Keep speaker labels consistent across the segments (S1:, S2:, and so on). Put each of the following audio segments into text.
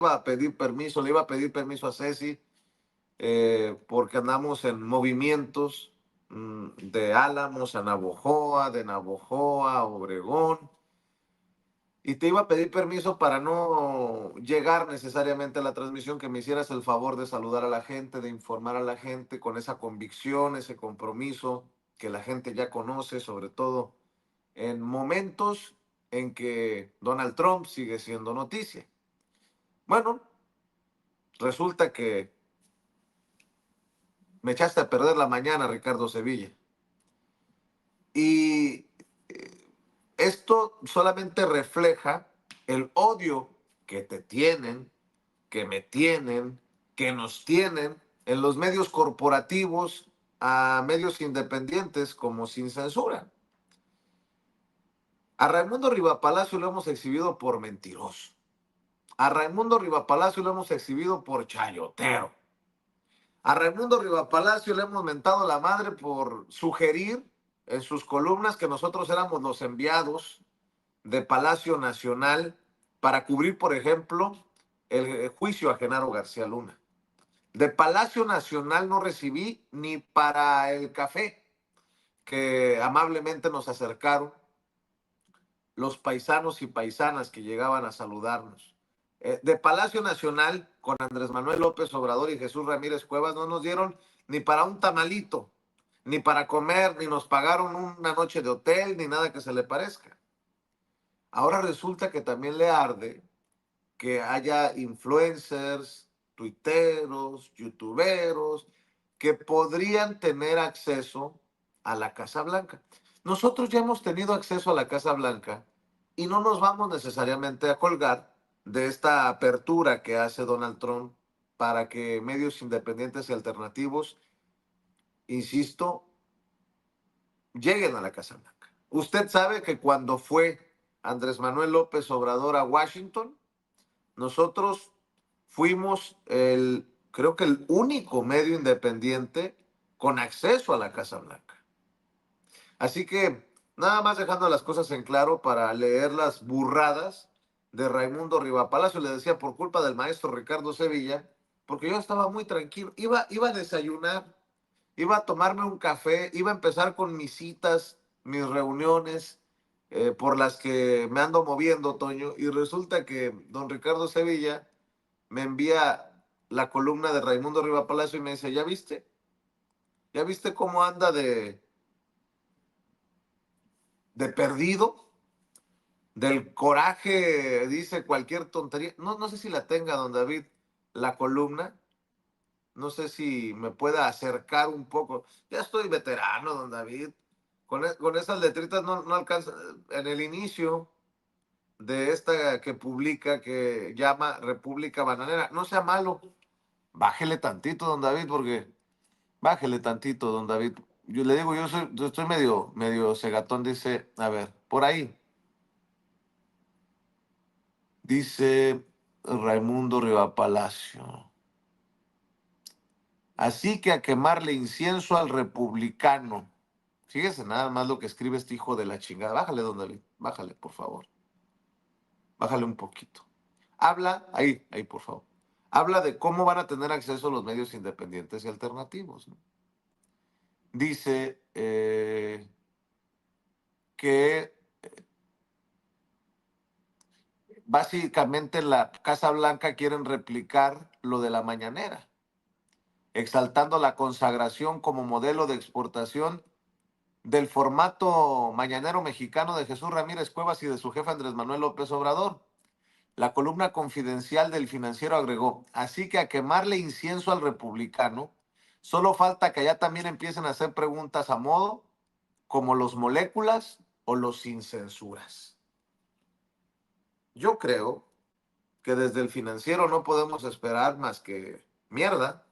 S1: iba a pedir permiso, le iba a pedir permiso a Ceci, porque andamos en movimientos de Álamos a Navojoa, de Navojoa a Obregón, y te iba a pedir permiso para no llegar necesariamente a la transmisión, que me hicieras el favor de saludar a la gente, de informar a la gente con esa convicción, ese compromiso que la gente ya conoce, sobre todo en momentos en que Donald Trump sigue siendo noticia. Bueno, resulta que me echaste a perder la mañana, Ricardo Sevilla. Y esto solamente refleja el odio que te tienen, que me tienen, que nos tienen en los medios corporativos a medios independientes como Sin Censura. A Raimundo Rivapalacio lo hemos exhibido por mentiroso. A Raimundo Rivapalacio lo hemos exhibido por chayotero. A Raimundo Rivapalacio le hemos mentado la madre por sugerir en sus columnas que nosotros éramos los enviados de Palacio Nacional para cubrir, por ejemplo, el juicio a Genaro García Luna. De Palacio Nacional no recibí ni para el café que amablemente nos acercaron los paisanos y paisanas que llegaban a saludarnos. De Palacio Nacional, con Andrés Manuel López Obrador y Jesús Ramírez Cuevas, no nos dieron ni para un tamalito, ni para comer, ni nos pagaron una noche de hotel, ni nada que se le parezca. Ahora resulta que también le arde que haya influencers, tuiteros, youtuberos, que podrían tener acceso a la Casa Blanca. Nosotros ya hemos tenido acceso a la Casa Blanca y no nos vamos necesariamente a colgar de esta apertura que hace Donald Trump para que medios independientes y alternativos, insisto, lleguen a la Casa Blanca. Usted sabe que cuando fue Andrés Manuel López Obrador a Washington, nosotros fuimos creo que el único medio independiente con acceso a la Casa Blanca. Así que nada más dejando las cosas en claro para leer las burradas de Raimundo Rivapalacio, le decía por culpa del maestro Ricardo Sevilla, porque yo estaba muy tranquilo, iba a desayunar, iba a tomarme un café, iba a empezar con mis citas, mis reuniones, por las que me ando moviendo, Toño, y resulta que don Ricardo Sevilla me envía la columna de Raimundo Rivapalacio y me dice, ¿ya viste? ¿Ya viste cómo anda de perdido? Del coraje, dice cualquier tontería. No, no sé si la tenga, don David, la columna. No sé si me pueda acercar un poco. Ya estoy veterano, don David. Con esas letritas no alcanza. En el inicio de esta que publica, que llama República Bananera, no sea malo. Bájele tantito, don David, porque bájele tantito, don David. Yo le digo, yo estoy medio cegatón, dice, a ver, por ahí. Dice Raimundo Rivapalacio. Así que a quemarle incienso al republicano. Fíjese nada más lo que escribe este hijo de la chingada. Bájale, don David. Bájale, por favor. Bájale un poquito. Habla, ahí, por favor. Habla de cómo van a tener acceso los medios independientes y alternativos, ¿no? Dice que básicamente la Casa Blanca quieren replicar lo de la mañanera, exaltando la consagración como modelo de exportación del formato mañanero mexicano de Jesús Ramírez Cuevas y de su jefe Andrés Manuel López Obrador. La columna confidencial del Financiero agregó, así que a quemarle incienso al republicano, solo falta que allá también empiecen a hacer preguntas a modo, como los moléculas o los sin censuras. Yo creo que desde el Financiero no podemos esperar más que mierda,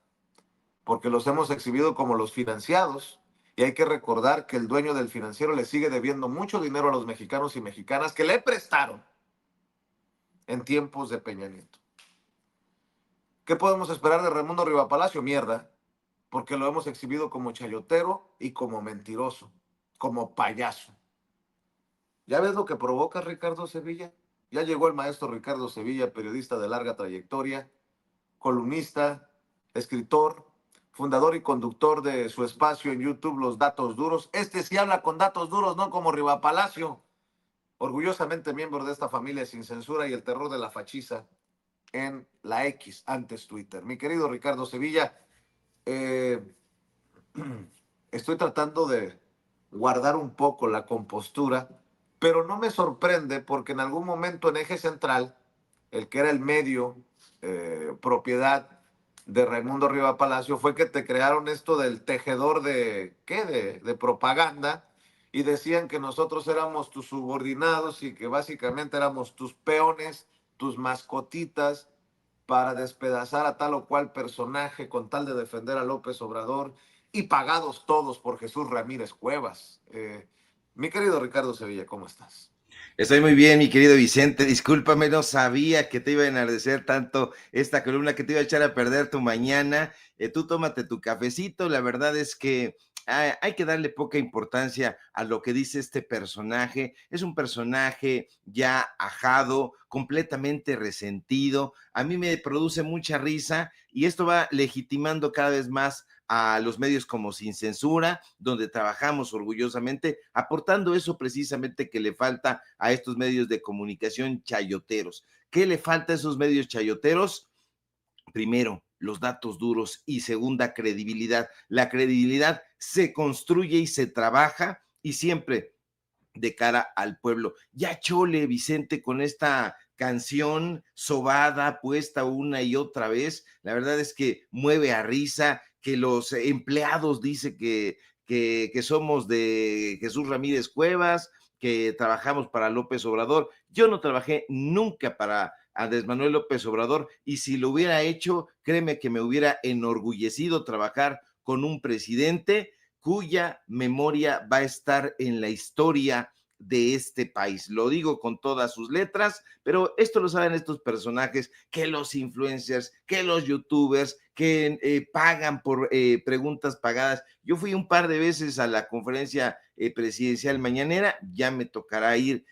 S1: porque los hemos exhibido como los financiados, y hay que recordar que el dueño del Financiero le sigue debiendo mucho dinero a los mexicanos y mexicanas que le prestaron en tiempos de Peña Nieto. ¿Qué podemos esperar de Raimundo Rivapalacio? Mierda, porque lo hemos exhibido como chayotero y como mentiroso, como payaso. ¿Ya ves lo que provoca Ricardo Sevilla? Ya llegó el maestro Ricardo Sevilla, periodista de larga trayectoria, columnista, escritor, fundador y conductor de su espacio en YouTube, Los Datos Duros. Este sí habla con datos duros, no como Riva Palacio. Orgullosamente miembro de esta familia sin censura y el terror de la fachiza en la X, antes Twitter. Mi querido Ricardo Sevilla, eh, estoy tratando de guardar un poco la compostura, pero no me sorprende porque en algún momento en Eje Central, el que era el medio propiedad de Raimundo Riva Palacio, fue que te crearon esto del tejedor de, ¿qué? De propaganda, y decían que nosotros éramos tus subordinados y que básicamente éramos tus peones, tus mascotitas, para despedazar a tal o cual personaje con tal de defender a López Obrador, y pagados todos por Jesús Ramírez Cuevas. Mi querido Ricardo Sevilla, ¿cómo estás?
S2: Estoy muy bien, mi querido Vicente. Discúlpame, no sabía que te iba a enardecer tanto esta columna, que te iba a echar a perder tu mañana. Tú tómate tu cafecito. La verdad es que hay que darle poca importancia a lo que dice este personaje. Es un personaje ya ajado, completamente resentido. A mí me produce mucha risa y esto va legitimando cada vez más a los medios como Sin Censura, donde trabajamos orgullosamente, aportando eso precisamente que le falta a estos medios de comunicación chayoteros. ¿Qué le falta a esos medios chayoteros? Primero, los datos duros, y segunda, credibilidad. La credibilidad se construye y se trabaja, y siempre de cara al pueblo. Ya chole, Vicente, con esta canción sobada, puesta una y otra vez. La verdad es que mueve a risa, que los empleados dicen que somos de Jesús Ramírez Cuevas, que trabajamos para López Obrador. Yo no trabajé nunca para Andrés Manuel López Obrador, y si lo hubiera hecho, créeme que me hubiera enorgullecido trabajar con un presidente cuya memoria va a estar en la historia de este país. Lo digo con todas sus letras, pero esto lo saben estos personajes, que los influencers, que los youtubers, que pagan por preguntas pagadas. Yo fui un par de veces a la conferencia presidencial mañanera, ya me tocará ir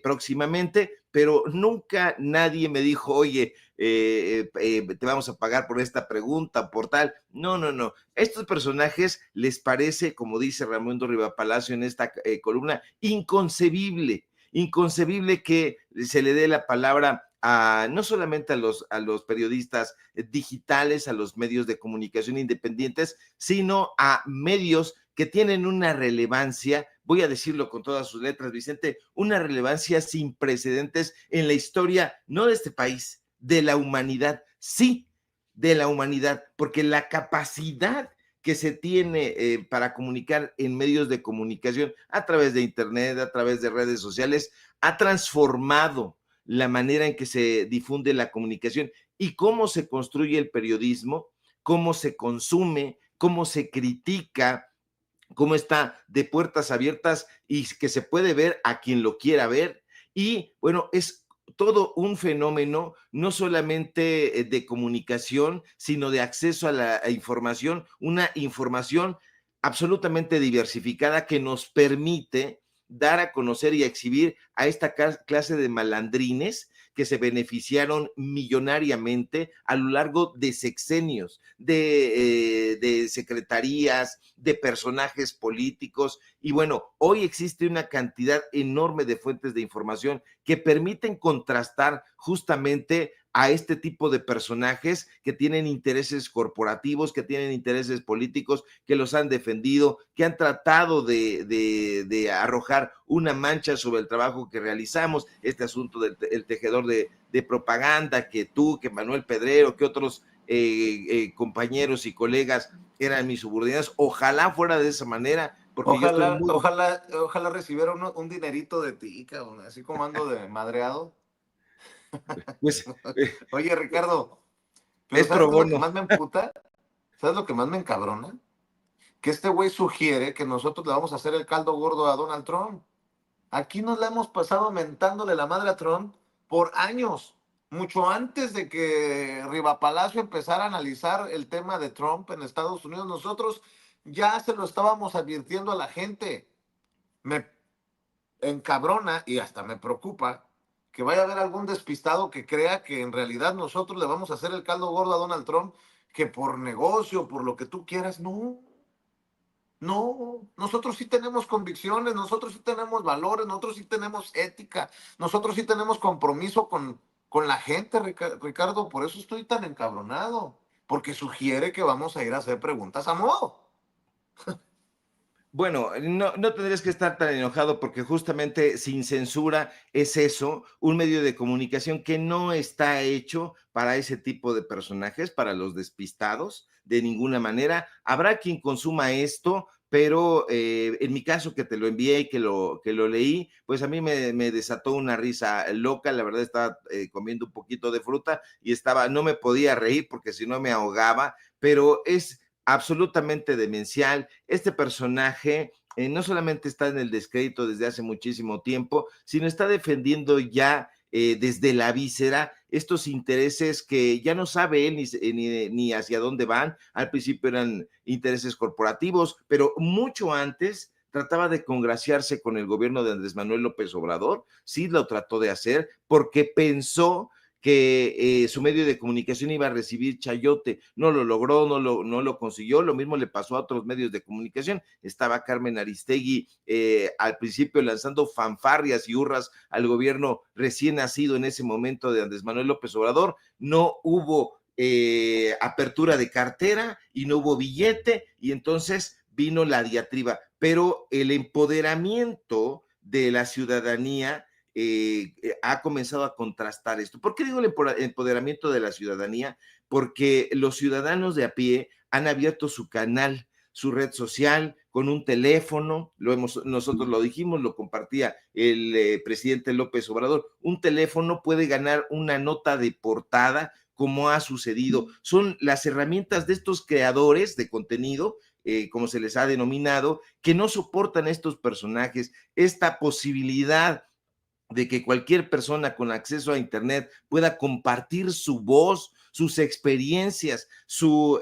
S2: próximamente, pero nunca nadie me dijo, oye, te vamos a pagar por esta pregunta, por tal. No, no, no. Estos personajes les parece, como dice Raimundo Rivapalacio en esta columna, inconcebible que se le dé la palabra no solamente a los periodistas digitales, a los medios de comunicación independientes, sino a medios que tienen una relevancia, voy a decirlo con todas sus letras, Vicente, una relevancia sin precedentes en la historia, no de este país, de la humanidad, sí, de la humanidad, porque la capacidad que se tiene para comunicar en medios de comunicación a través de internet, a través de redes sociales, ha transformado la manera en que se difunde la comunicación y cómo se construye el periodismo, cómo se consume, cómo se critica, cómo está de puertas abiertas y que se puede ver a quien lo quiera ver. Y bueno, es todo un fenómeno, no solamente de comunicación, sino de acceso a la información, una información absolutamente diversificada que nos permite dar a conocer y a exhibir a esta clase de malandrines que se beneficiaron millonariamente a lo largo de sexenios, de secretarías, de personajes políticos. Y bueno, hoy existe una cantidad enorme de fuentes de información que permiten contrastar justamente a este tipo de personajes que tienen intereses corporativos, que tienen intereses políticos, que los han defendido, que han tratado de arrojar una mancha sobre el trabajo que realizamos, este asunto del tejedor de propaganda, que tú, que Manuel Pedrero, que otros compañeros y colegas eran mis subordinados. Ojalá fuera de esa manera, porque yo estoy
S1: Ojalá,
S2: muy...
S1: ojalá, ojalá recibiera un dinerito de ti, cabrón, así como ando de madreado.
S2: Pues
S1: Oye, Ricardo, pero
S2: es
S1: ¿sabes
S2: pro
S1: qué es lo que
S2: bono.
S1: más me emputa? ¿Sabes lo que más me encabrona? Que este güey sugiere que nosotros le vamos a hacer el caldo gordo a Donald Trump. Aquí nos la hemos pasado mentándole la madre a Trump por años, mucho antes de que Riva Palacio empezara a analizar el tema de Trump en Estados Unidos. Nosotros ya se lo estábamos advirtiendo a la gente. Me encabrona y hasta me preocupa que vaya a haber algún despistado que crea que en realidad nosotros le vamos a hacer el caldo gordo a Donald Trump, que por negocio, por lo que tú quieras, no. No, nosotros sí tenemos convicciones, nosotros sí tenemos valores, nosotros sí tenemos ética, nosotros sí tenemos compromiso con la gente, Ricardo. Por eso estoy tan encabronado, porque sugiere que vamos a ir a hacer preguntas a modo.
S2: Bueno, no tendrías que estar tan enojado porque justamente sin censura es eso, un medio de comunicación que no está hecho para ese tipo de personajes, para los despistados, de ninguna manera. Habrá quien consuma esto, pero en mi caso que te lo envié y que lo leí, pues a mí me desató una risa loca. La verdad estaba comiendo un poquito de fruta y no me podía reír porque si no me ahogaba, pero es absolutamente demencial. Este personaje no solamente está en el descrédito desde hace muchísimo tiempo, sino está defendiendo ya desde la víscera estos intereses que ya no sabe él ni hacia dónde van. Al principio eran intereses corporativos, pero mucho antes trataba de congraciarse con el gobierno de Andrés Manuel López Obrador. Sí lo trató de hacer porque pensó que su medio de comunicación iba a recibir chayote. No lo logró, no lo consiguió. Lo mismo le pasó a otros medios de comunicación. Estaba Carmen Aristegui al principio lanzando fanfarrias y hurras al gobierno recién nacido en ese momento de Andrés Manuel López Obrador. No hubo apertura de cartera y no hubo billete, y entonces vino la diatriba. Pero el empoderamiento de la ciudadanía ha comenzado a contrastar esto. ¿Por qué digo el empoderamiento de la ciudadanía? Porque los ciudadanos de a pie han abierto su canal, su red social, con un teléfono. Nosotros lo dijimos, lo compartía el presidente López Obrador. Un teléfono puede ganar una nota de portada, como ha sucedido. Son las herramientas de estos creadores de contenido, como se les ha denominado, que no soportan estos personajes, esta posibilidad de que cualquier persona con acceso a Internet pueda compartir su voz, sus experiencias, su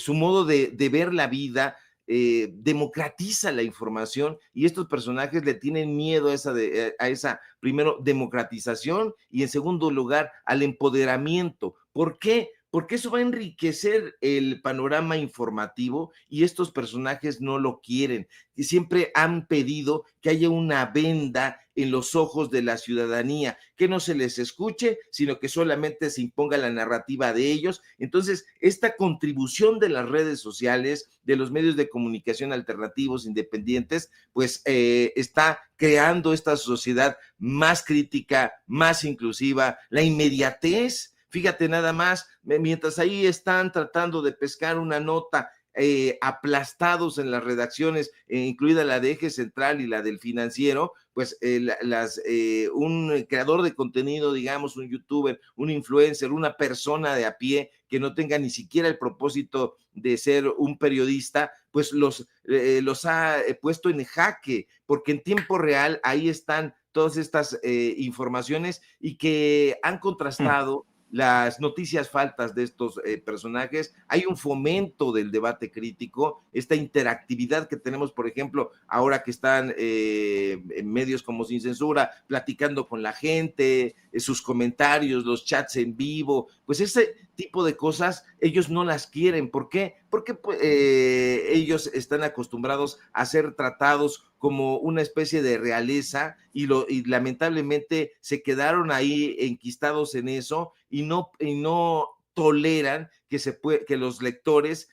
S2: modo de ver la vida. Democratiza la información, y estos personajes le tienen miedo a esa, primero, democratización, y en segundo lugar, al empoderamiento. ¿Por qué? Porque eso va a enriquecer el panorama informativo, y estos personajes no lo quieren, y siempre han pedido que haya una venda en los ojos de la ciudadanía, que no se les escuche, sino que solamente se imponga la narrativa de ellos. Entonces, esta contribución de las redes sociales, de los medios de comunicación alternativos, independientes, pues está creando esta sociedad más crítica, más inclusiva. La inmediatez, fíjate nada más, mientras ahí están tratando de pescar una nota, aplastados en las redacciones, incluida la de Eje Central y la del Financiero, pues un creador de contenido, digamos, un youtuber, un influencer, una persona de a pie que no tenga ni siquiera el propósito de ser un periodista, pues los ha puesto en jaque, porque en tiempo real ahí están todas estas informaciones, y que han contrastado las noticias faltas de estos personajes. Hay un fomento del debate crítico, esta interactividad que tenemos, por ejemplo, ahora que están en medios como Sin Censura, platicando con la gente, sus comentarios, los chats en vivo, pues ese tipo de cosas ellos no las quieren. ¿Por qué? Porque pues, ellos están acostumbrados a ser tratados como una especie de realeza, y lamentablemente se quedaron ahí enquistados en eso, y no toleran que los lectores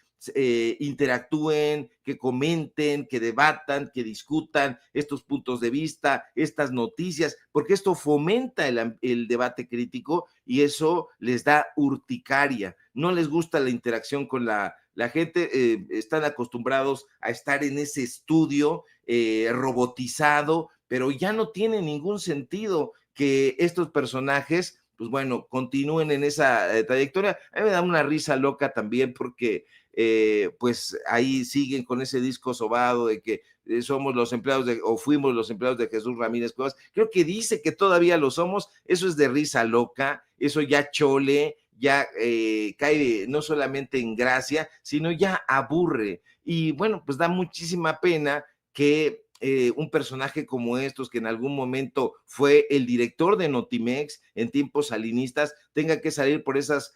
S2: interactúen, que comenten, que debatan, que discutan estos puntos de vista, estas noticias, porque esto fomenta el debate crítico, y eso les da urticaria. No les gusta la interacción con la gente. Están acostumbrados a estar en ese estudio robotizado, pero ya no tiene ningún sentido que estos personajes, pues bueno, continúen en esa trayectoria. A mí me da una risa loca también, porque pues ahí siguen con ese disco sobado de que somos los empleados o fuimos los empleados de Jesús Ramírez Cuevas. Creo que dice que todavía lo somos. Eso es de risa loca, eso ya chole, ya cae no solamente en gracia, sino ya aburre. Y bueno, pues da muchísima pena que un personaje como estos, que en algún momento fue el director de Notimex en tiempos salinistas, tenga que salir por esas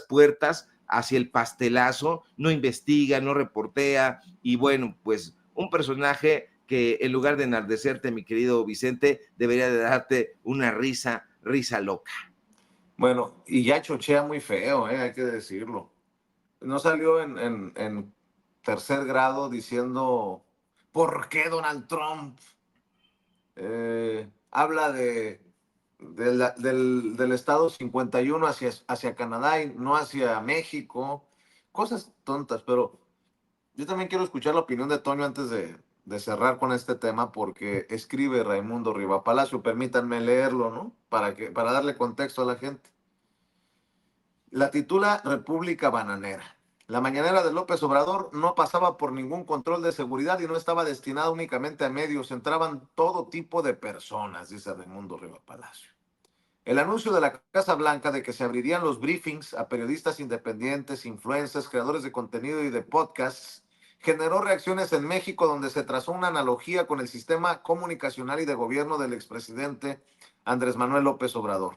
S2: puertas hacia el pastelazo, no investiga, no reportea, y bueno, pues un personaje que en lugar de enardecerte, mi querido Vicente, debería de darte una risa loca.
S1: Bueno, y ya chochea muy feo, hay que decirlo. No salió en tercer grado diciendo, ¿por qué Donald Trump habla del estado 51 hacia Canadá y no hacia México? Cosas tontas, pero yo también quiero escuchar la opinión de Toño antes de cerrar con este tema, porque escribe Raimundo Rivapalacio, permítanme leerlo, ¿no? Para darle contexto a la gente. La titula República Bananera. La mañanera de López Obrador no pasaba por ningún control de seguridad y no estaba destinada únicamente a medios, entraban todo tipo de personas, dice Raimundo Rivapalacio. El anuncio de la Casa Blanca de que se abrirían los briefings a periodistas independientes, influencers, creadores de contenido y de podcasts generó reacciones en México, donde se trazó una analogía con el sistema comunicacional y de gobierno del expresidente Andrés Manuel López Obrador.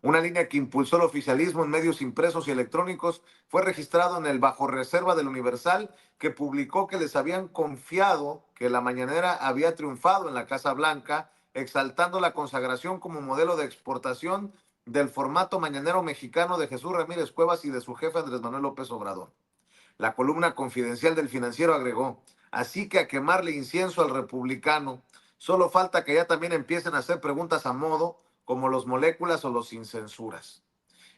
S1: Una línea que impulsó el oficialismo en medios impresos y electrónicos fue registrado en el Bajo Reserva del Universal, que publicó que les habían confiado que la mañanera había triunfado en la Casa Blanca, exaltando la consagración como modelo de exportación del formato mañanero mexicano de Jesús Ramírez Cuevas y de su jefe Andrés Manuel López Obrador. La columna confidencial del Financiero agregó, así que a quemarle incienso al republicano, solo falta que ya también empiecen a hacer preguntas a modo, como los moléculas o los sin censuras.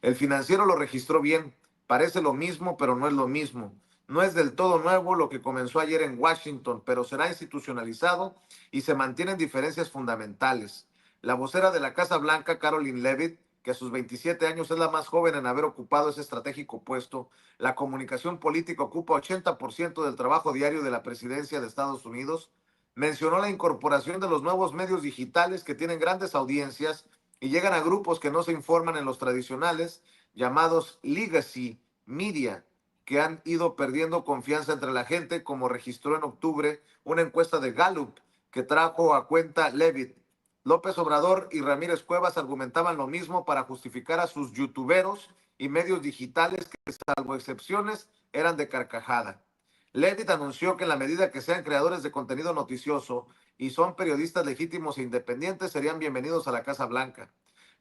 S1: El Financiero lo registró bien, parece lo mismo, pero no es lo mismo. No es del todo nuevo lo que comenzó ayer en Washington, pero será institucionalizado y se mantienen diferencias fundamentales. La vocera de la Casa Blanca, Caroline Leavitt, que a sus 27 años es la más joven en haber ocupado ese estratégico puesto, la comunicación política ocupa 80% del trabajo diario de la presidencia de Estados Unidos, mencionó la incorporación de los nuevos medios digitales que tienen grandes audiencias y llegan a grupos que no se informan en los tradicionales, llamados legacy media, que han ido perdiendo confianza entre la gente, como registró en octubre una encuesta de Gallup que trajo a cuenta Leavitt. López Obrador y Ramírez Cuevas argumentaban lo mismo para justificar a sus youtuberos y medios digitales que, salvo excepciones, eran de carcajada. Leavitt anunció que en la medida que sean creadores de contenido noticioso y son periodistas legítimos e independientes, serían bienvenidos a la Casa Blanca.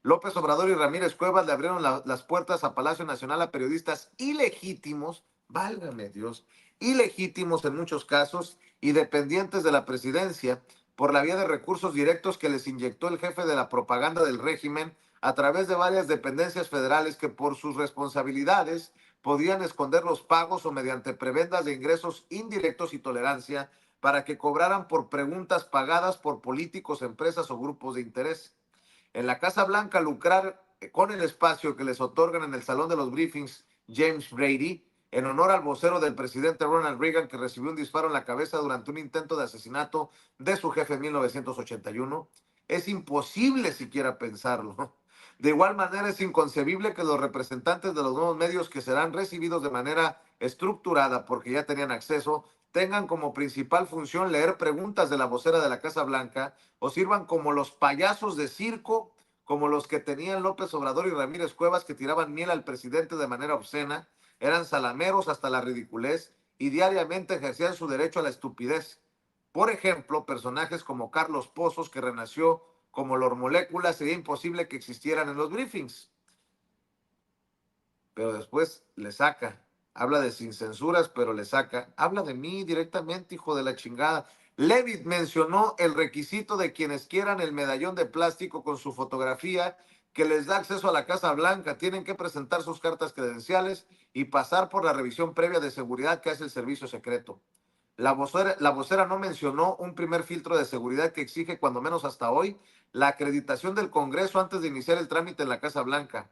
S1: López Obrador y Ramírez Cuevas le abrieron las puertas a Palacio Nacional a periodistas ilegítimos, válgame Dios, ilegítimos en muchos casos y dependientes de la presidencia, por la vía de recursos directos que les inyectó el jefe de la propaganda del régimen a través de varias dependencias federales que por sus responsabilidades podían esconder los pagos o mediante prebendas de ingresos indirectos y tolerancia para que cobraran por preguntas pagadas por políticos, empresas o grupos de interés. En la Casa Blanca, lucrar con el espacio que les otorgan en el Salón de los Briefings James Brady, en honor al vocero del presidente Ronald Reagan, que recibió un disparo en la cabeza durante un intento de asesinato de su jefe en 1981, es imposible siquiera pensarlo. De igual manera, es inconcebible que los representantes de los nuevos medios que serán recibidos de manera estructurada, porque ya tenían acceso, tengan como principal función leer preguntas de la vocera de la Casa Blanca o sirvan como los payasos de circo, como los que tenían López Obrador y Ramírez Cuevas, que tiraban miel al presidente de manera obscena, eran salameros hasta la ridiculez y diariamente ejercían su derecho a la estupidez. Por ejemplo, personajes como Carlos Pozos, que renació como Lord Molécula, sería imposible que existieran en los briefings. Pero después le saca. Habla de sin censuras, pero le saca. Habla de mí directamente, hijo de la chingada. Leavitt mencionó el requisito de quienes quieran el medallón de plástico con su fotografía que les da acceso a la Casa Blanca. Tienen que presentar sus cartas credenciales y pasar por la revisión previa de seguridad que hace el servicio secreto. La vocera no mencionó un primer filtro de seguridad que exige, cuando menos hasta hoy, la acreditación del Congreso antes de iniciar el trámite en la Casa Blanca.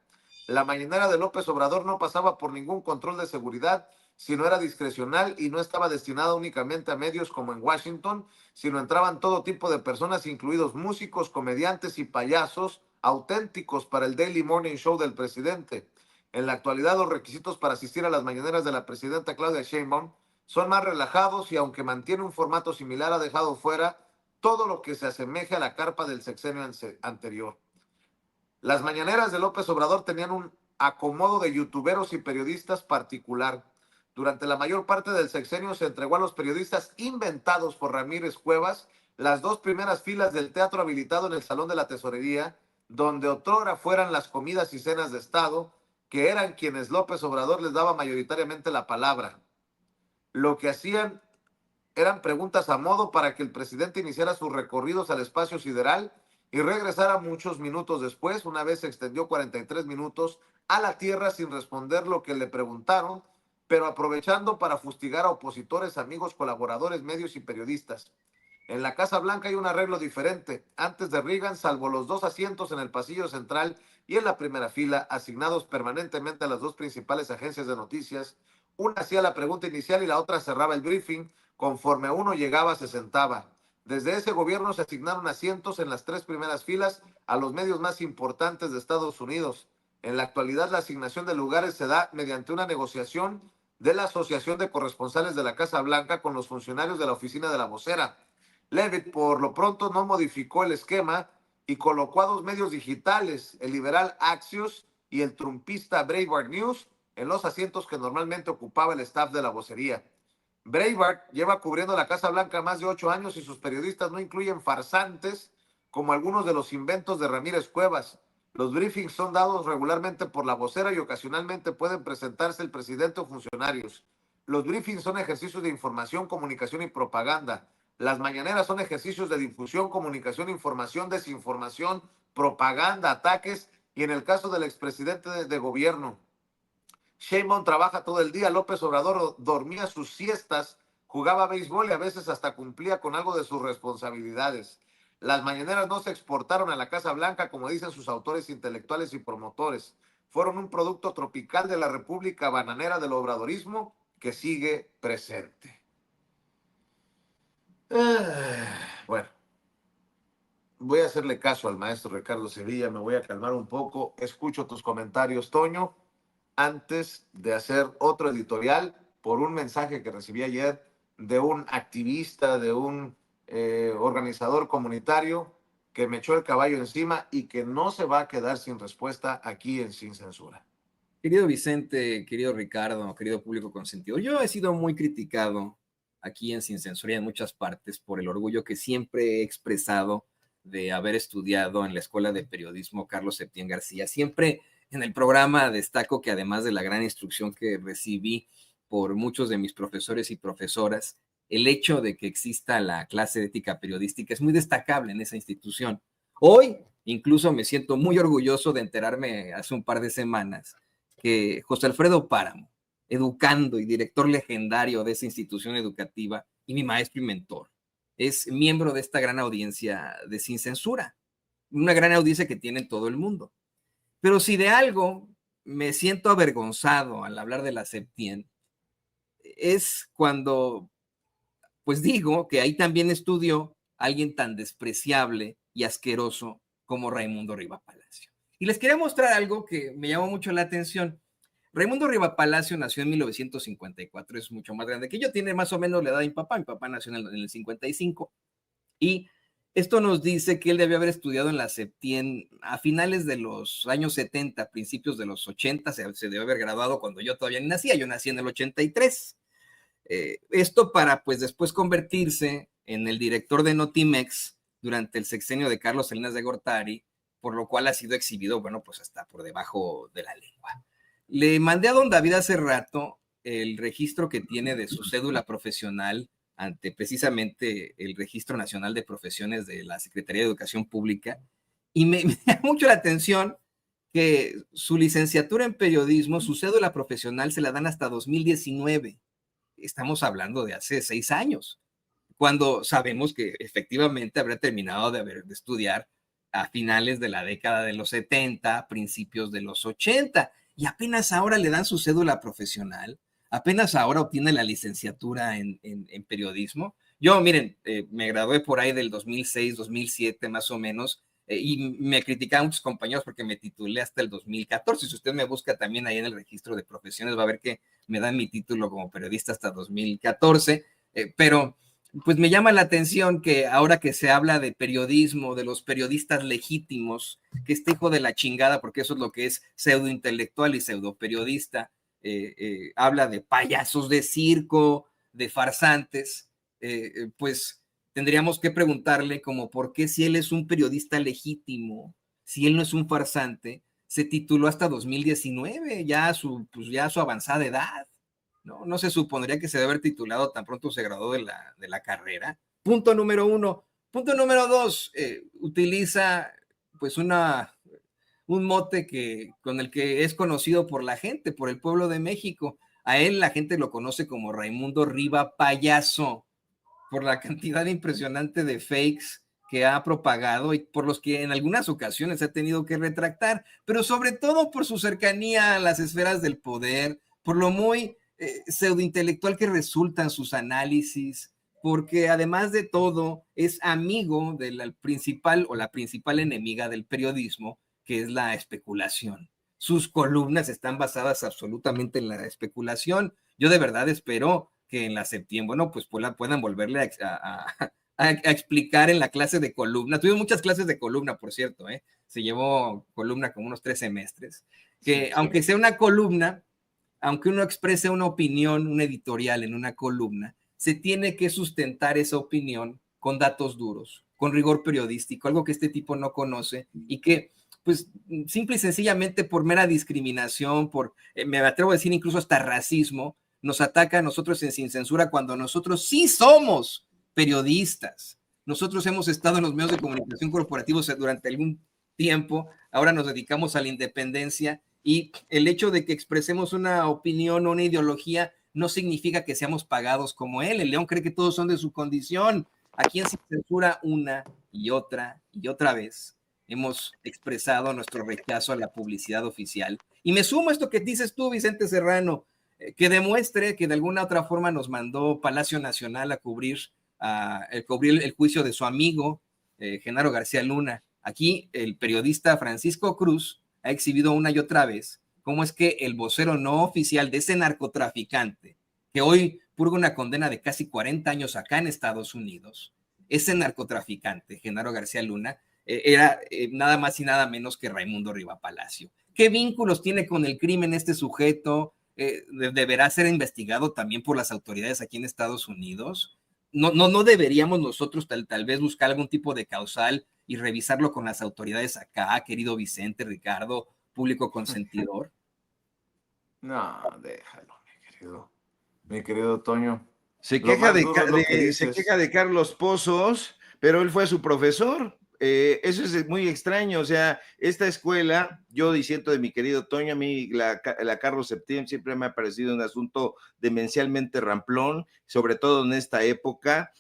S1: La mañanera de López Obrador no pasaba por ningún control de seguridad, sino era discrecional y no estaba destinada únicamente a medios como en Washington, sino entraban todo tipo de personas, incluidos músicos, comediantes y payasos auténticos para el Daily Morning Show del presidente. En la actualidad, los requisitos para asistir a las mañaneras de la presidenta Claudia Sheinbaum Son más relajados y aunque mantiene un formato similar, ha dejado fuera todo lo que se asemeje a la carpa del sexenio anterior. Las mañaneras de López Obrador tenían un acomodo de youtuberos y periodistas particular. Durante la mayor parte del sexenio se entregó a los periodistas inventados por Ramírez Cuevas las dos primeras filas del teatro habilitado en el Salón de la Tesorería, donde otrora fueran las comidas y cenas de Estado, que eran quienes López Obrador les daba mayoritariamente la palabra. Lo que hacían eran preguntas a modo para que el presidente iniciara sus recorridos al espacio sideral y regresara muchos minutos después, una vez se extendió 43 minutos, a la Tierra sin responder lo que le preguntaron, pero aprovechando para fustigar a opositores, amigos, colaboradores, medios y periodistas. En la Casa Blanca hay un arreglo diferente. Antes de Reagan, salvo los dos asientos en el pasillo central y en la primera fila, asignados permanentemente a las dos principales agencias de noticias, una hacía la pregunta inicial y la otra cerraba el briefing. Conforme uno llegaba, se sentaba. Desde ese gobierno se asignaron asientos en las tres primeras filas a los medios más importantes de Estados Unidos. En la actualidad, la asignación de lugares se da mediante una negociación de la Asociación de Corresponsales de la Casa Blanca con los funcionarios de la Oficina de la Vocera. Levitt, por lo pronto, no modificó el esquema y colocó a dos medios digitales, el liberal Axios y el trumpista Breitbart News, en los asientos que normalmente ocupaba el staff de la vocería. Breitbart lleva cubriendo la Casa Blanca más de 8 años y sus periodistas no incluyen farsantes como algunos de los inventos de Ramírez Cuevas. Los briefings son dados regularmente por la vocera y ocasionalmente pueden presentarse el presidente o funcionarios. Los briefings son ejercicios de información, comunicación y propaganda. Las mañaneras son ejercicios de difusión, comunicación, información, desinformación, propaganda, ataques y en el caso del expresidente de gobierno. Sheinbaum trabaja todo el día, López Obrador dormía sus siestas, jugaba béisbol y a veces hasta cumplía con algo de sus responsabilidades. Las mañaneras no se exportaron a la Casa Blanca, como dicen sus autores intelectuales y promotores. Fueron un producto tropical de la República Bananera del obradorismo que sigue presente. Bueno, voy a hacerle caso al maestro Ricardo Sevilla, me voy a calmar un poco, escucho tus comentarios, Toño, antes de hacer otro editorial por un mensaje que recibí ayer de un activista, de un organizador comunitario que me echó el caballo encima y que no se va a quedar sin respuesta aquí en Sin Censura.
S3: Querido Vicente, querido Ricardo, querido público consentido, yo he sido muy criticado aquí en Sin Censura y en muchas partes por el orgullo que siempre he expresado de haber estudiado en la Escuela de Periodismo Carlos Septién García. Siempre en el programa destaco que además de la gran instrucción que recibí por muchos de mis profesores y profesoras, el hecho de que exista la clase de ética periodística es muy destacable en esa institución. Hoy incluso me siento muy orgulloso de enterarme hace un par de semanas que José Alfredo Páramo, educando y director legendario de esa institución educativa y mi maestro y mentor, es miembro de esta gran audiencia de Sin Censura, una gran audiencia que tiene en todo el mundo. Pero si de algo me siento avergonzado al hablar de la Septien, es cuando pues digo que ahí también estudió alguien tan despreciable y asqueroso como Raimundo Riva Palacio. Y les quería mostrar algo que me llamó mucho la atención. Raimundo Riva Palacio nació en 1954, es mucho más grande que yo, tiene más o menos la edad de mi papá nació en el 55, y esto nos dice que él debe haber estudiado en la Septien a finales de los años 70, principios de los 80, se debe haber graduado cuando yo todavía ni nacía, yo nací en el 83. Esto para pues después convertirse en el director de Notimex durante el sexenio de Carlos Salinas de Gortari, por lo cual ha sido exhibido, bueno, pues hasta por debajo de la lengua. Le mandé a don David hace rato el registro que tiene de su cédula profesional ante precisamente el Registro Nacional de Profesiones de la Secretaría de Educación Pública, y me da mucho la atención que su licenciatura en periodismo, su cédula profesional se la dan hasta 2019. Estamos hablando de hace 6 años, cuando sabemos que efectivamente habrá terminado de estudiar a finales de la década de los 70, principios de los 80, y apenas ahora le dan su cédula profesional, apenas ahora obtiene la licenciatura en periodismo. Yo, miren, me gradué por ahí del 2006, 2007 más o menos, y me criticaban muchos compañeros porque me titulé hasta el 2014. Si usted me busca también ahí en el registro de profesiones, va a ver que me dan mi título como periodista hasta 2014, pero pues me llama la atención que ahora que se habla de periodismo, de los periodistas legítimos, que este hijo de la chingada, porque eso es lo que es pseudointelectual y pseudoperiodista, habla de payasos de circo, de farsantes, pues tendríamos que preguntarle como por qué, si él es un periodista legítimo, si él no es un farsante, se tituló hasta 2019, ya pues ya a su avanzada edad. No se supondría que se debe haber titulado tan pronto se graduó de la carrera. Punto número 1. Punto número 2, utiliza pues un mote con el que es conocido por la gente, por el pueblo de México. A él la gente lo conoce como Raimundo Riva Payaso, por la cantidad impresionante de fakes que ha propagado y por los que en algunas ocasiones ha tenido que retractar, pero sobre todo por su cercanía a las esferas del poder, por lo muy pseudointelectual que resultan sus análisis, porque además de todo es amigo de la principal enemiga del periodismo, que es la especulación. Sus columnas están basadas absolutamente en la especulación. Yo de verdad espero que en la septiembre, bueno, pues puedan volverle a explicar en la clase de columna. Tuvimos muchas clases de columna, por cierto, se llevó columna como unos 3 semestres, que sí, aunque sea una columna, aunque uno exprese una opinión, un editorial en una columna, se tiene que sustentar esa opinión con datos duros, con rigor periodístico, algo que este tipo no conoce y que, pues, simple y sencillamente por mera discriminación, me atrevo a decir incluso hasta racismo, nos ataca a nosotros en Sin Censura cuando nosotros sí somos periodistas. Nosotros hemos estado en los medios de comunicación corporativos durante algún tiempo, ahora nos dedicamos a la independencia y el hecho de que expresemos una opinión o una ideología no significa que seamos pagados como él. El León cree que todos son de su condición. Aquí en Sin Censura una y otra vez hemos expresado nuestro rechazo a la publicidad oficial. Y me sumo a esto que dices tú, Vicente Serrano, que demuestre que de alguna otra forma nos mandó Palacio Nacional a cubrir el juicio de su amigo Genaro García Luna. Aquí el periodista Francisco Cruz ha exhibido una y otra vez cómo es que el vocero no oficial de ese narcotraficante, que hoy purga una condena de casi 40 años acá en Estados Unidos, ese narcotraficante, Genaro García Luna, era nada más y nada menos que Raimundo Riva Palacio. ¿Qué vínculos tiene con el crimen este sujeto? ¿Deberá ser investigado también por las autoridades aquí en Estados Unidos? No deberíamos nosotros tal vez buscar algún tipo de causal y revisarlo con las autoridades acá, querido Vicente, Ricardo, público consentidor.
S1: No, déjalo, mi querido Toño.
S2: Se queja de Carlos Pozos, pero él fue su profesor. Eso es muy extraño. O sea, esta escuela, yo diciendo de mi querido Toño, a mí la Carlos Septién siempre me ha parecido un asunto demencialmente ramplón, sobre todo en esta época,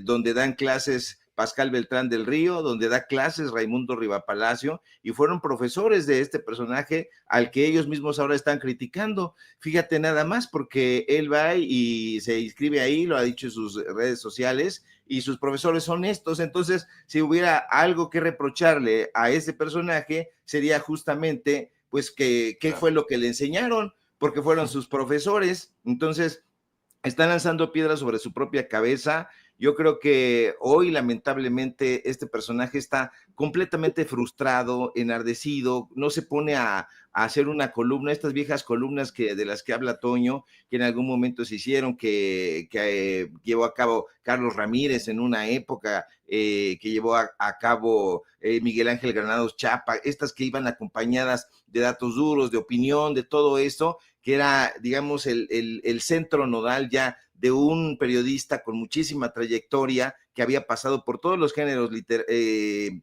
S2: donde dan clases Pascal Beltrán del Río, donde da clases Raimundo Riva Palacio, y fueron profesores de este personaje al que ellos mismos ahora están criticando. Fíjate nada más, porque él va y se inscribe ahí, lo ha dicho en sus redes sociales, y sus profesores son estos. Entonces, si hubiera algo que reprocharle a ese personaje, sería justamente, pues, qué fue lo que le enseñaron, porque fueron sus profesores. Entonces, están lanzando piedras sobre su propia cabeza. Yo creo que hoy, lamentablemente, este personaje está completamente frustrado, enardecido, no se pone a hacer una columna, estas viejas columnas de las que habla Toño, que en algún momento se hicieron, que llevó a cabo Carlos Ramírez en una época, que llevó a cabo Miguel Ángel Granados Chapa, estas que iban acompañadas de datos duros, de opinión, de todo eso, que era, digamos, el centro nodal ya de un periodista con muchísima trayectoria que había pasado por todos los géneros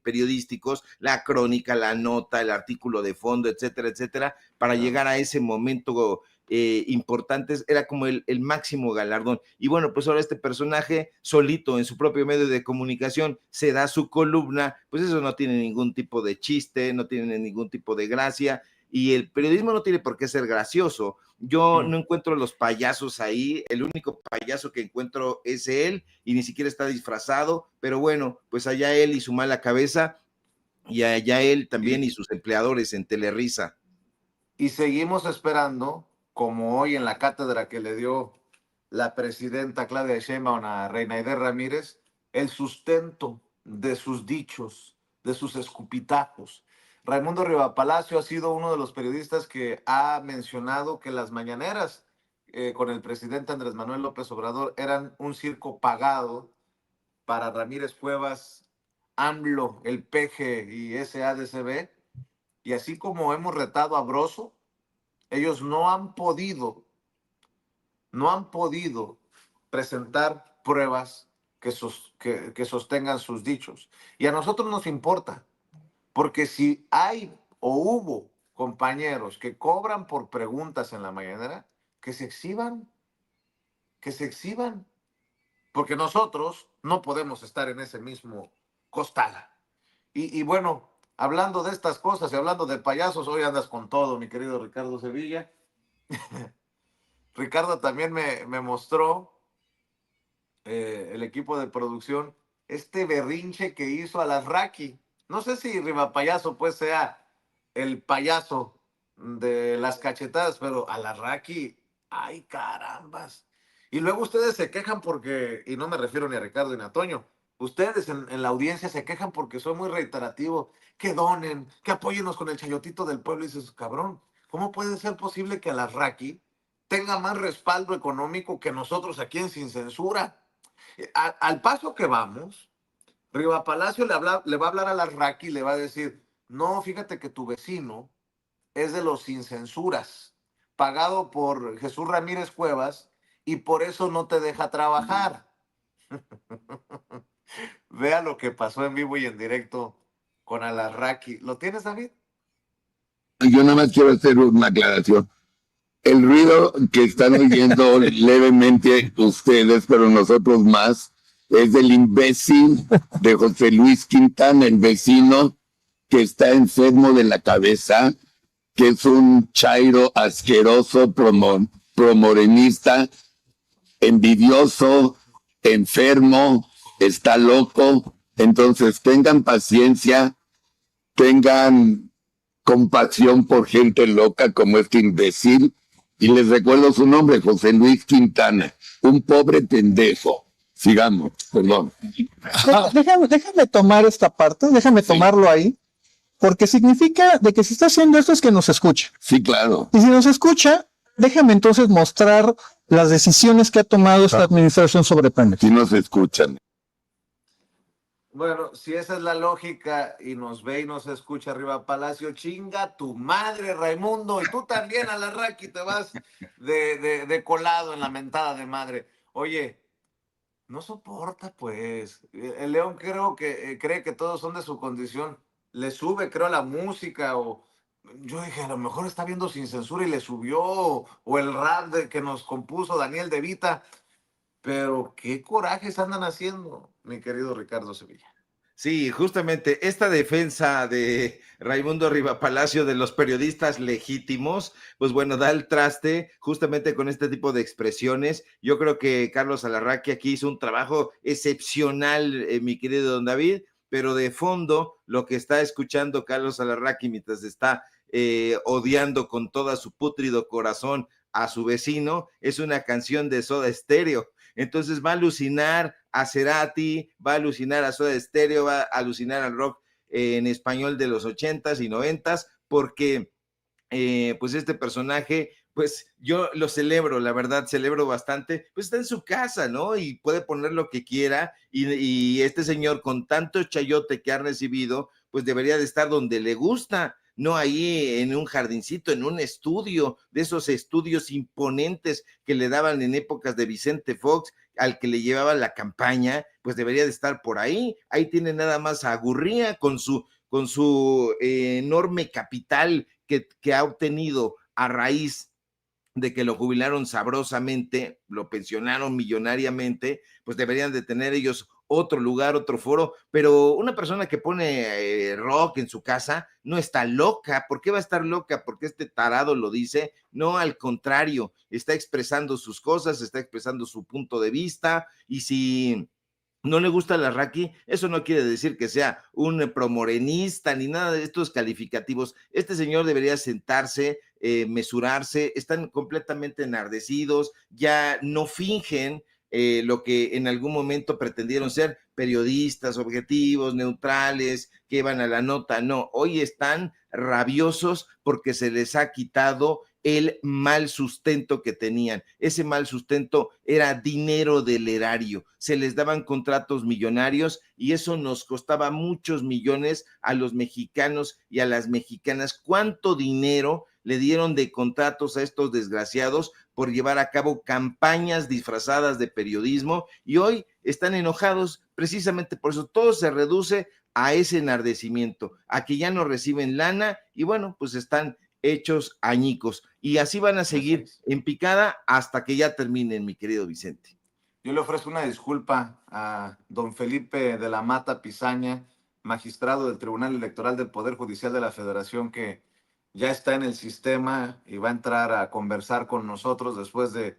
S2: periodísticos, la crónica, la nota, el artículo de fondo, etcétera, etcétera, para llegar a ese momento importante. Era como el máximo galardón. Y bueno, pues ahora este personaje solito en su propio medio de comunicación se da su columna, pues eso no tiene ningún tipo de chiste, no tiene ningún tipo de gracia, y el periodismo no tiene por qué ser gracioso. Yo no encuentro los payasos ahí, el único payaso que encuentro es él, y ni siquiera está disfrazado, pero bueno, pues allá él y su mala cabeza. y allá él también
S1: Y,
S2: y sus empleadores en Telerisa.
S1: y seguimos esperando, como hoy en la cátedra que le dio la presidenta Claudia Sheinbaum a Reinaide Ramírez, el sustento de sus dichos, de sus escupitajos. Raimundo Rivapalacio ha sido uno de los periodistas que ha mencionado que las mañaneras con el presidente Andrés Manuel López Obrador eran un circo pagado para Ramírez Cuevas, AMLO, el PG y SADCB. Y así como hemos retado a Broso, ellos no han podido presentar pruebas que sostengan sus dichos. Y a nosotros nos importa, porque si hay o hubo compañeros que cobran por preguntas en la mañanera, que se exhiban, que se exhiban, porque nosotros no podemos estar en ese mismo costal. Y bueno, hablando de estas cosas y hablando de payasos, hoy andas con todo, mi querido Ricardo Sevilla. Ricardo también me mostró el equipo de producción este berrinche que hizo a las Raki. No sé si Riva Payaso pues sea el payaso de las cachetadas, pero a las Raki, ay carambas. Y luego ustedes se quejan porque, y no me refiero ni a Ricardo ni a Toño, ustedes en la audiencia se quejan porque soy muy reiterativo, que donen, que apóyennos con el chayotito del pueblo. Y dices, cabrón, ¿cómo puede ser posible que a las Raki tenga más respaldo económico que nosotros aquí en Sin Censura? Al paso que vamos, Riva Palacio le va a hablar a la Raki y le va a decir, no, fíjate que tu vecino es de los sin censuras, pagado por Jesús Ramírez Cuevas y por eso no te deja trabajar. Vea lo que pasó en vivo y en directo con Alarraqui. ¿Lo tienes, David?
S4: Yo nada más quiero hacer una aclaración. El ruido que están oyendo levemente ustedes, pero nosotros más, es del imbécil de José Luis Quintana, el vecino que está enfermo de la cabeza, que es un chairo asqueroso, promorenista, envidioso, enfermo, está loco. Entonces tengan paciencia, tengan compasión por gente loca como este imbécil. Y les recuerdo su nombre, José Luis Quintana, un pobre pendejo. Sigamos, perdón.
S5: Déjame tomar esta parte, déjame tomarlo ahí, porque significa de que si está haciendo esto es que nos escucha.
S4: Sí, claro.
S5: Y si nos escucha, déjame entonces mostrar las decisiones que ha tomado esta administración sobre Pemex.
S4: Si nos escuchan.
S1: Bueno, si esa es la lógica y nos ve y nos escucha arriba Palacio, chinga tu madre, Raimundo, y tú también a la Raki te vas de colado en la mentada de madre. Oye, no soporta, pues. El León creo que cree que todos son de su condición. Le sube, creo, la música o... Yo dije, a lo mejor está viendo Sin Censura y le subió, o el rap que nos compuso Daniel De Vita. Pero qué corajes andan haciendo, mi querido Ricardo Sevilla.
S2: Sí, justamente esta defensa de Raimundo Rivapalacio de los periodistas legítimos, pues bueno, da el traste justamente con este tipo de expresiones. Yo creo que Carlos Alarraqui aquí hizo un trabajo excepcional, mi querido don David, pero de fondo lo que está escuchando Carlos Alarraqui mientras está odiando con todo su pútrido corazón a su vecino es una canción de Soda Stereo. Entonces va a alucinar a Cerati, va a alucinar a Soda Stereo, va a alucinar al rock en español de los 80s y 90s, porque pues este personaje, pues yo lo celebro, la verdad, celebro bastante, pues está en su casa, ¿no? Y puede poner lo que quiera, y este señor con tanto chayote que ha recibido, pues debería de estar donde le gusta, no ahí en un jardincito, en un estudio, de esos estudios imponentes que le daban en épocas de Vicente Fox, al que le llevaba la campaña, pues debería de estar por ahí. Ahí tiene nada más a Gurría con su enorme capital que ha obtenido a raíz de que lo jubilaron sabrosamente, lo pensionaron millonariamente, pues deberían de tener ellos otro lugar, otro foro, pero una persona que pone rock en su casa no está loca. ¿Por qué va a estar loca? Porque este tarado lo dice. No, al contrario, está expresando sus cosas, está expresando su punto de vista, y si no le gusta la Raki, eso no quiere decir que sea un promorenista ni nada de estos calificativos. Este señor debería sentarse, mesurarse, están completamente enardecidos, ya no fingen lo que en algún momento pretendieron ser periodistas, objetivos, neutrales, que iban a la nota. No, hoy están rabiosos porque se les ha quitado el mal sustento que tenían. Ese mal sustento era dinero del erario, se les daban contratos millonarios y eso nos costaba muchos millones a los mexicanos y a las mexicanas. ¿Cuánto dinero le dieron de contratos a estos desgraciados por llevar a cabo campañas disfrazadas de periodismo? Y hoy están enojados precisamente por eso. Todo se reduce a ese enardecimiento, a que ya no reciben lana y bueno, pues están hechos añicos y así van a seguir en picada hasta que ya terminen, mi querido Vicente.
S1: Yo le ofrezco una disculpa a don Felipe de la Mata Pizaña, magistrado del Tribunal Electoral del Poder Judicial de la Federación, que ya está en el sistema y va a entrar a conversar con nosotros después de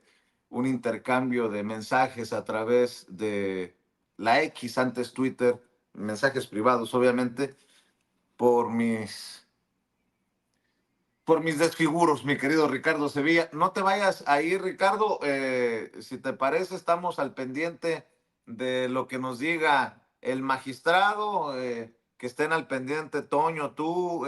S1: un intercambio de mensajes a través de la X, antes Twitter, mensajes privados, obviamente, por mis desfiguros, mi querido Ricardo Sevilla. No te vayas ahí, Ricardo. Si te parece, estamos al pendiente de lo que nos diga el magistrado, que estén al pendiente Toño, tú,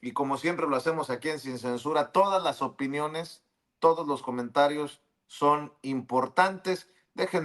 S1: y como siempre lo hacemos aquí en Sin Censura, todas las opiniones, todos los comentarios son importantes. Dejen